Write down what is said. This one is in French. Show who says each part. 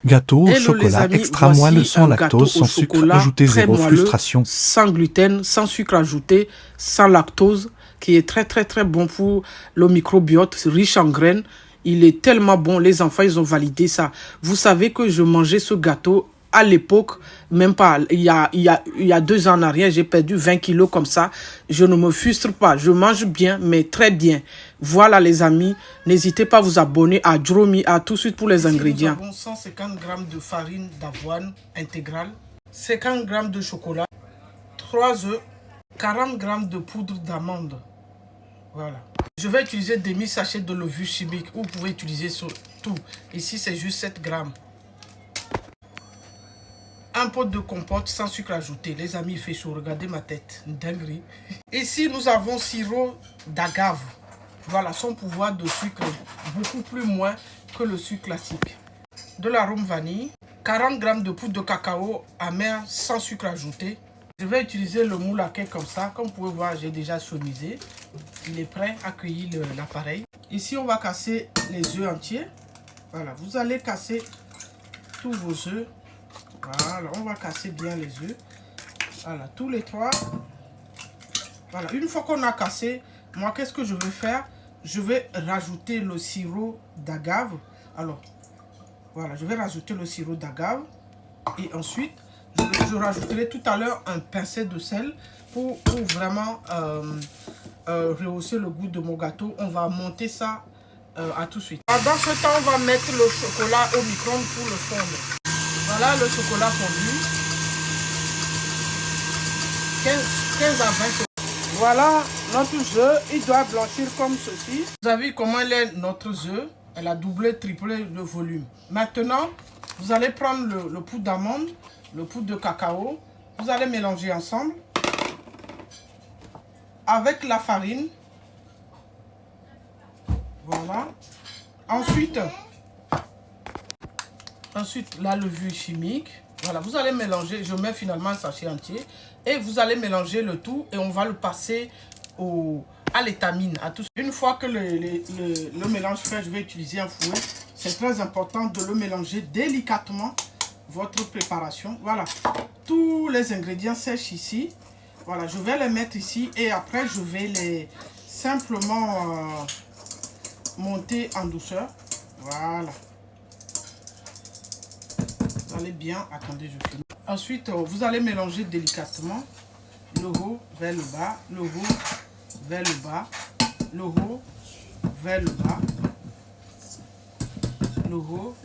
Speaker 1: Gâteau au
Speaker 2: Hello les
Speaker 1: chocolat
Speaker 2: amis,
Speaker 1: extra
Speaker 2: voici
Speaker 1: moelle sans
Speaker 2: un gâteau
Speaker 1: lactose,
Speaker 2: au
Speaker 1: sans sucre
Speaker 2: chocolat
Speaker 1: ajouté,
Speaker 2: très
Speaker 1: zéro
Speaker 2: moelleux,
Speaker 1: frustration.
Speaker 2: sans gluten, sans sucre ajouté, sans lactose, qui est très bon pour le microbiote, riche en graines. Il est tellement bon, les enfants ils ont validé ça. Vous savez que je mangeais ce gâteau à l'époque, même pas, il y a 2 ans en arrière, j'ai perdu 20 kilos comme ça. Je ne me frustre pas, je mange bien, mais très bien. Voilà les amis, n'hésitez pas à vous abonner à Jromi, à tout de suite pour les ingrédients. Nous avons 150 g de farine d'avoine intégrale, 50 g de chocolat, 3 œufs, 40 g de poudre d'amande. Voilà. Je vais utiliser demi-sachet de levure chimique, ou vous pouvez utiliser tout. Ici, c'est juste 7 grammes. Un pot de compote sans sucre ajouté. Les amis, il fait chaud. Regardez ma tête. Une dinguerie. Ici, nous avons sirop d'agave. Voilà, son pouvoir de sucre est beaucoup plus moins que le sucre classique. De l'arôme vanille. 40 g de poudre de cacao amer sans sucre ajouté. Je vais utiliser le moule à cake comme ça. Comme vous pouvez voir, j'ai déjà sonisé. Il est prêt à accueillir l'appareil. Ici, on va casser les œufs entiers. Voilà, vous allez casser tous vos œufs. Voilà, on va casser bien les œufs. Voilà, tous les 3. Voilà, une fois qu'on a cassé, moi, qu'est-ce que je vais faire? Je vais rajouter le sirop d'agave. Alors, voilà, je vais rajouter le sirop d'agave. Et ensuite, je rajouterai tout à l'heure un pincé de sel pour vraiment rehausser le goût de mon gâteau. On va monter ça à tout de suite. Dans ce temps, on va mettre le chocolat au micro-ondes pour le fondre. Voilà le chocolat fondu. 15 à 20 secondes. Voilà notre œuf. Il doit blanchir comme ceci. Vous avez vu comment elle est notre œuf. Elle a doublé, triplé le volume. Maintenant, vous allez prendre le poudre d'amande, le poudre de cacao. Vous allez mélanger ensemble avec la farine. Voilà. Ensuite, la levure chimique. Voilà, vous allez mélanger. Je mets finalement un sachet entier. Et vous allez mélanger le tout. Et on va le passer à l'étamine. Une fois que le mélange fait, je vais utiliser un fouet. C'est très important de le mélanger délicatement. Votre préparation. Voilà. Tous les ingrédients sèchent ici. Voilà, je vais les mettre ici. Et après, je vais les simplement monter en douceur. Voilà. Vous allez bien, attendez, je finis. Ensuite, vous allez mélanger délicatement le haut vers le bas, le haut vers le bas, le haut vers le bas, le haut